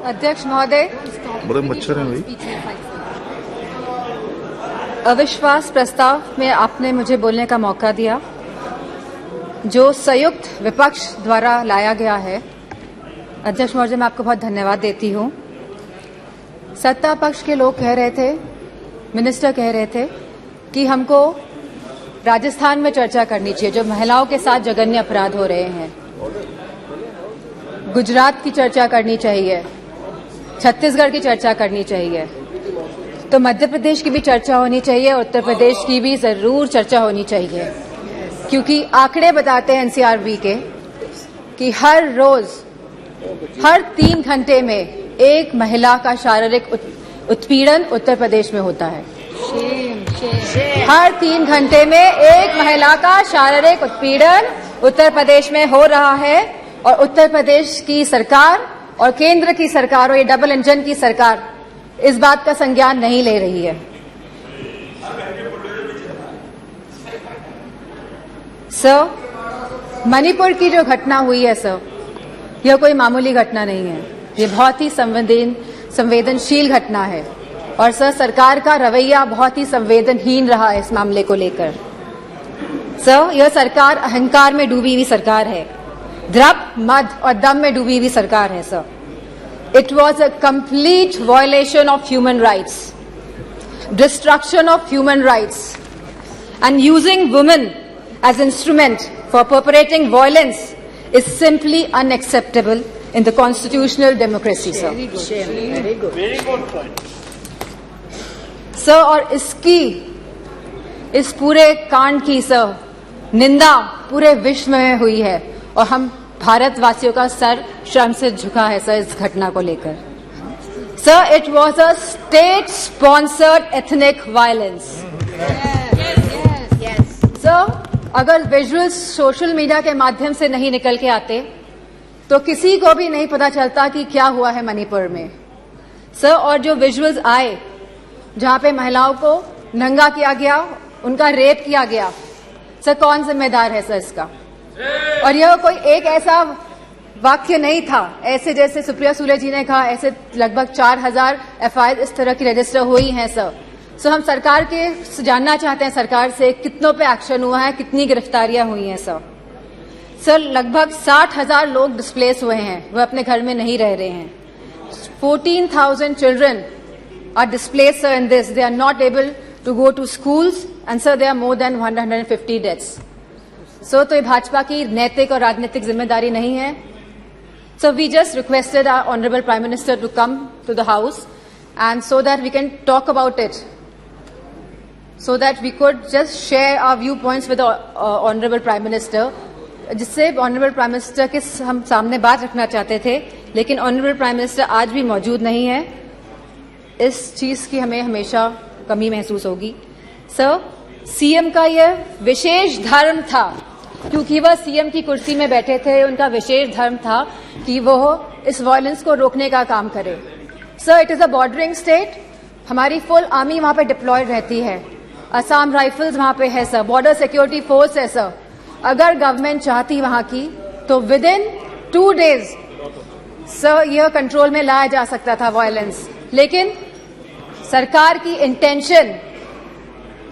अध्यक्ष महोदय, बड़े मच्छर हैं भाई। अविश्वास प्रस्ताव में आपने मुझे बोलने का मौका दिया जो संयुक्त विपक्ष द्वारा लाया गया है। अध्यक्ष महोदय, मैं आपको बहुत धन्यवाद देती हूं। सत्ता पक्ष के लोग कह रहे थे, मिनिस्टर कह रहे थे कि हमको राजस्थान में चर्चा करनी चाहिए जो महिलाओं के साथ जघन्य अपराध हो रहे हैं, गुजरात की चर्चा करनी चाहिए, छत्तीसगढ़ की चर्चा करनी चाहिए, तो मध्य प्रदेश की भी चर्चा होनी चाहिए, उत्तर प्रदेश की भी जरूर चर्चा होनी चाहिए, क्योंकि आंकड़े बताते हैं एनसीआरबी के कि हर रोज हर 3 घंटे में एक महिला का शारीरिक उत्पीड़न उत्तर प्रदेश में होता है। हर 3 घंटे में एक महिला का शारीरिक उत्पीड़न उत्तर प्रदेश में हो रहा है और उत्तर प्रदेश की सरकार और केंद्र की सरकार और ये डबल इंजन की सरकार इस बात का संज्ञान नहीं ले रही है। सर, मणिपुर की जो घटना हुई है सर, यह कोई मामूली घटना नहीं है, ये बहुत ही संवेदनशील घटना है और सर सरकार का रवैया बहुत ही संवेदनहीन रहा है इस मामले को लेकर। सर, यह सरकार अहंकार में डूबी हुई सरकार है, द्रव मद और दम में डूबी हुई सरकार है sir. It was a complete violation of human rights, destruction of human rights, and using women as instrument for perpetrating violence is simply unacceptable in the constitutional democracy, sir. Very good point. Sir, और इस पूरे कांड की sir निंदा पूरे विश्व में हुई है और हम भारतवासियों का सर शर्म से झुका है सर इस घटना को लेकर। Sir, it was a state sponsored ethnic violence. Sir, अगर विजुअल्स सोशल मीडिया के माध्यम से नहीं निकल के आते तो किसी को भी नहीं पता चलता कि क्या हुआ है मणिपुर में। सर, और जो विजुअल्स आए जहां पे महिलाओं को नंगा किया गया, उनका रेप किया गया, सर कौन जिम्मेदार है सर इसका? और यह कोई एक ऐसा वाक्य नहीं था, ऐसे जैसे सुप्रिया सुले जी ने कहा, ऐसे लगभग 4000 एफआईआर इस तरह की रजिस्टर हुई हैं सर। सो हम सरकार के जानना चाहते हैं सरकार से कितनों पे एक्शन हुआ है, कितनी गिरफ्तारियां हुई हैं सर। सर, लगभग 60,000 लोग डिस्प्लेस हुए हैं, वह अपने घर में नहीं रह रहे हैं। 14,000 children are displaced sir in this, they are not able to go to schools and sir they are more than 150 deaths. So तो ये भाजपा की नैतिक और राजनीतिक जिम्मेदारी नहीं है। So we just requested our honourable prime minister to come to the house and so that we can talk about it, so that we could just share our viewpoints with the honorable prime minister, जिससे honorable prime minister के हम सामने बात रखना चाहते थे, लेकिन honorable prime minister आज भी मौजूद नहीं है। इस चीज की हमें हमेशा कमी महसूस होगी। सर, सीएम का यह विशेष धर्म था, क्योंकि वह सीएम की कुर्सी में बैठे थे, उनका विशेष धर्म था कि वो इस वायलेंस को रोकने का काम करे। Sir, it is a bordering state, हमारी फुल आर्मी वहां पे डिप्लॉयड रहती है, असम राइफल्स वहां पे है सर, बॉर्डर सिक्योरिटी फोर्स है सर। अगर गवर्नमेंट चाहती वहां की तो विद इन 2 days सर यह कंट्रोल में लाया जा सकता था वायलेंस, लेकिन सरकार की इंटेंशन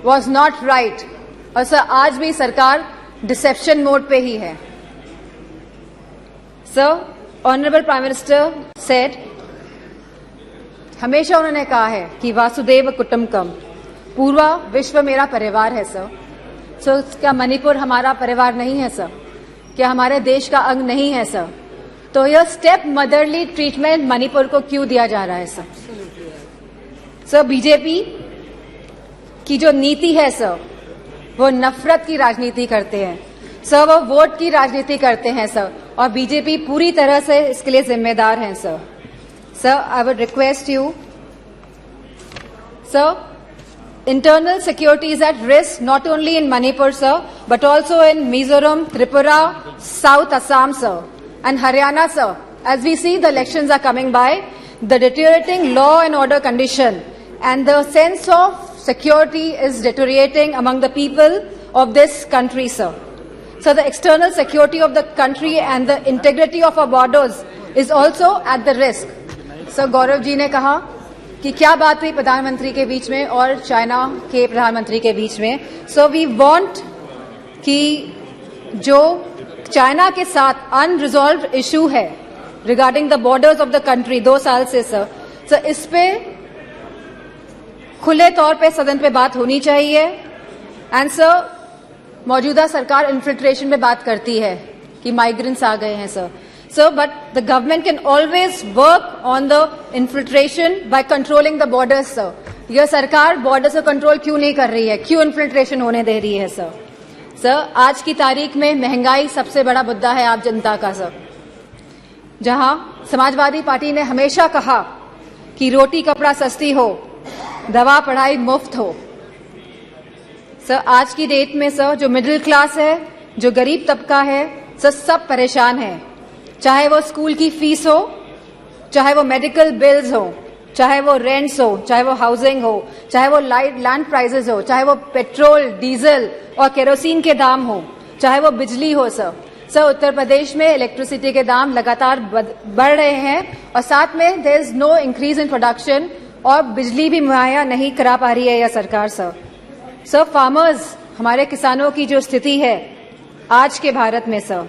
वॉज नॉट राइट और सर आज भी सरकार डिसेप्शन मोड पे ही है। Sir, honourable prime minister said, हमेशा उन्होंने कहा है कि वासुदेव कुटुंबकम, पूरा विश्व मेरा परिवार है सर। सो क्या मणिपुर हमारा परिवार नहीं है सर? क्या हमारे देश का अंग नहीं है सर? तो यह स्टेप मदरली ट्रीटमेंट मणिपुर को क्यों दिया जा रहा है सर? सर, बीजेपी की जो नीति है सर, वो नफरत की राजनीति करते हैं सर, वो वोट की राजनीति करते हैं सर, और बीजेपी पूरी तरह से इसके लिए जिम्मेदार है sir. Sir, I would request you sir, internal security is at risk not only in Manipur, sir, but also in Mizoram, Tripura, South Assam, sir, and Haryana, sir. As we see the elections are coming by, the deteriorating law and order condition and the sense of security is deteriorating among the people of this country, sir. So the external security of the country and the integrity of our borders is also at the risk. Sir Gaurav ji ने कहा कि क्या बात हुई प्रधानमंत्री के बीच में और चाइना के प्रधानमंत्री के बीच में। सो वी वांट कि जो चाइना के साथ अनरिजॉल्व्ड इशू है regarding the borders of the country 2 साल से सर इस पे खुले तौर पे सदन पे बात होनी चाहिए। एंड सर मौजूदा सरकार इन्फिल्ट्रेशन पे बात करती है कि माइग्रेंट्स आ गए हैं sir but the government can always work on the infiltration by controlling the borders sir. यह सरकार बॉर्डर्स को कंट्रोल क्यों नहीं कर रही है, क्यों इन्फिल्ट्रेशन होने दे रही है सर आज की तारीख में महंगाई सबसे बड़ा मुद्दा है आप जनता का सर। जहां समाजवादी पार्टी ने हमेशा कहा कि रोटी कपड़ा सस्ती हो, दवा पढ़ाई मुफ्त हो, सर आज की डेट में सर जो मिडिल क्लास है, जो गरीब तबका है सर सब परेशान है। चाहे वो स्कूल की फीस हो, चाहे वो मेडिकल बिल्स हो, चाहे वो रेंट्स हो, चाहे वो हाउसिंग हो, चाहे वो लैंड प्राइसेस हो, चाहे वो पेट्रोल डीजल और केरोसिन के दाम हो, चाहे वो बिजली हो सर उत्तर प्रदेश में इलेक्ट्रिसिटी के दाम लगातार बढ़ रहे हैं और साथ में there is no increase in production और बिजली भी मुहैया नहीं करा पा रही है यह सरकार सर फार्मर्स, हमारे किसानों की जो स्थिति है आज के भारत में sir,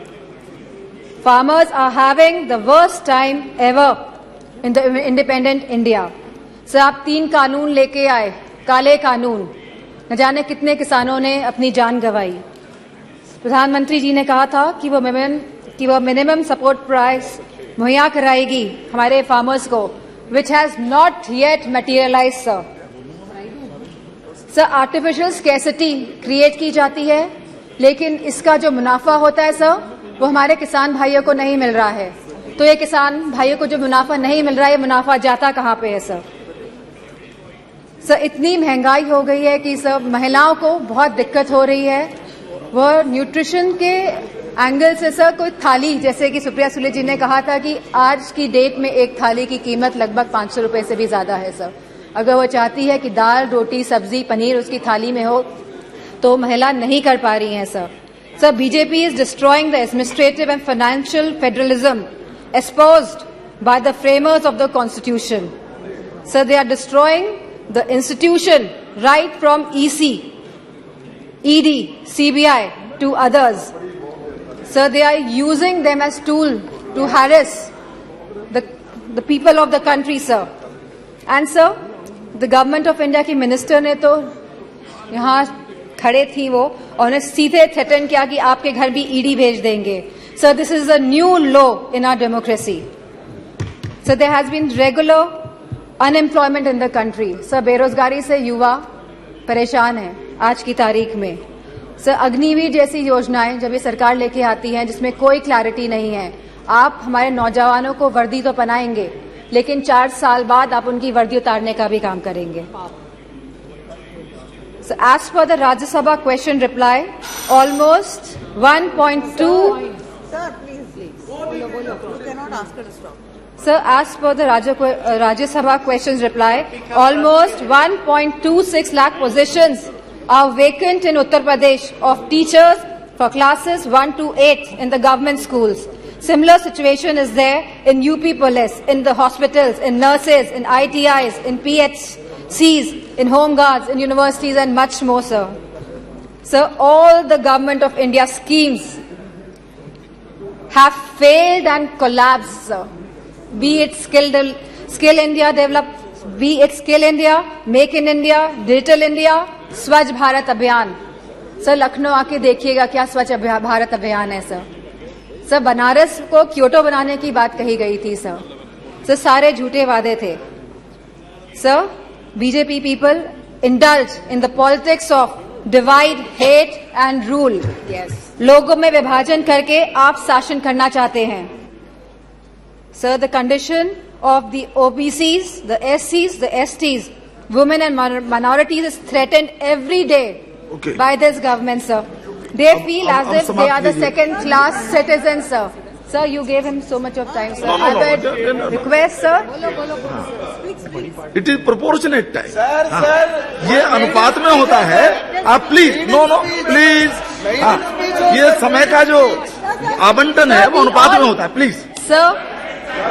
farmers are having the worst time ever in the independent India. Sir आप 3 कानून लेके आए, काले कानून, न जाने कितने किसानों ने अपनी जान गंवाई। प्रधानमंत्री जी ने कहा था कि वो मिनिमम सपोर्ट प्राइस मुहैया कराएगी हमारे फार्मर्स को, which has not yet materialise sir artificial scarcity create की जाती है, लेकिन इसका जो मुनाफा होता है सर वो हमारे किसान भाइयों को नहीं मिल रहा है। तो ये किसान भाइयों को जो मुनाफा नहीं मिल रहा है, ये मुनाफा जाता कहां पे है सर इतनी महंगाई हो गई है कि सर महिलाओं को बहुत दिक्कत हो रही है। वह न्यूट्रिशन के एंगल से सर कोई थाली, जैसे कि सुप्रिया सुले जी ने कहा था कि आज की डेट में एक थाली की कीमत लगभग 500 रुपए से भी ज्यादा है सर। अगर वो चाहती है कि दाल रोटी सब्जी पनीर उसकी थाली में हो तो महिला नहीं कर पा रही हैं sir BJP is destroying the administrative and financial federalism espoused by the framers of the constitution. So they are destroying the institution right from EC, ED, CBI to others. So they are using them as tool to harass the people of the country, sir. And sir, the government of India की minister ने तो यहाँ खड़े थी वो और उन्हें सीधे थ्रेटन किया कि आपके घर भी ईडी भेज देंगे। So this is a new law in our democracy. So there has been regular unemployment in the country. So बेरोजगारी से युवा परेशान हैं आज की तारीख में। So अग्निवीर जैसी योजनाएं जब ये सरकार लेके आती हैं जिसमें कोई क्लैरिटी नहीं है, आप हमारे नौजवानों को वर्दी तो पहनाएंगे लेकिन 4 साल बाद आप उनकी वर्दी उतारने का भी काम करेंगे। So as per the Rajya Sabha question reply, almost 1.2 Sir, please. You cannot ask her to stop. Sir, as per the Rajya Sabha questions reply, almost 1.26 lakh positions are vacant in Uttar Pradesh of teachers for classes 1 to 8 in the government schools. Similar situation is there in UP police, in the hospitals, in nurses, in ITIs, in PHCs, in home guards, in universities and much more, sir. Sir, all the government of India schemes have failed and collapsed, sir. Be it Skill India develop, be it Skill India, Make in India, Digital India, स्वच्छ भारत अभियान। Sir Lucknow आके देखिएगा क्या स्वच्छ भारत अभियान है sir Banaras को Kyoto बनाने की बात कही गई थी सर सारे झूठे वादे थे sir. BJP people indulge in the politics of divide, hate and rule. Yes. लोगों में विभाजन करके आप शासन करना चाहते हैं sir. The condition of the OBCs, the SCs, the STs, women and minorities is threatened every day by this government, sir. They feel as if they are the second-class citizens, sir. Sir, you gave him so much of time, sir. I would request, sir. It is proportionate time. Sir ये अनुपात में होता है। आप please no please ये समय का जो आवंटन है वो अनुपात में होता है। Please sir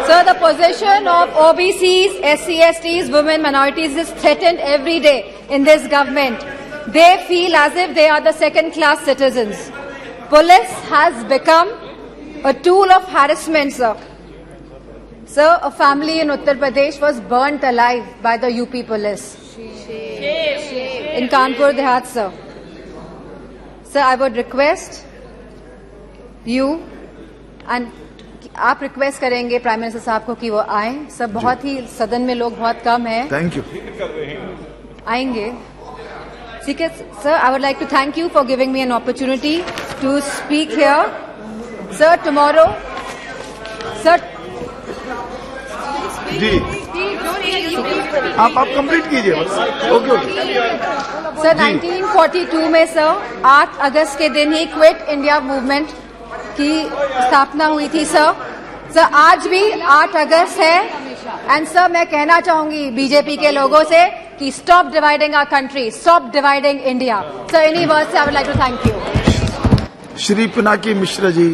Sir, the position of OBCs, SC/STs, women, minorities is threatened every day in this government. They feel as if they are the second-class citizens. Police has become a tool of harassment, sir. Sir, a family in Uttar Pradesh was burnt alive by the UP police. In Kanpur Dehat, sir. Sir, I would request you and आप request करेंगे prime minister साहब को कि वो आए। Sir, बहुत ही सदन में लोग बहुत कम हैं। Thank you. आएंगे, ठीक है sir. I would like to thank you for giving me an opportunity to speak here. Sir, tomorrow sir ji आप कंप्लीट कीजिए बस। ओके ओके सर, 1942 में सर 8 अगस्त के दिन ही क्विट इंडिया मूवमेंट की स्थापना हुई थी सर। सर, आज भी 8 अगस्त है एंड सर मैं कहना चाहूंगी बीजेपी के लोगों से कि stop dividing our country, stop dividing India. Sir, इन्हीं वर्ड से I would like to thank you. Shri Pinaki Mishra ji.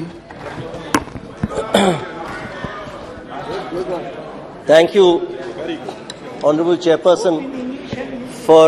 Thank you, Honorable Chairperson, for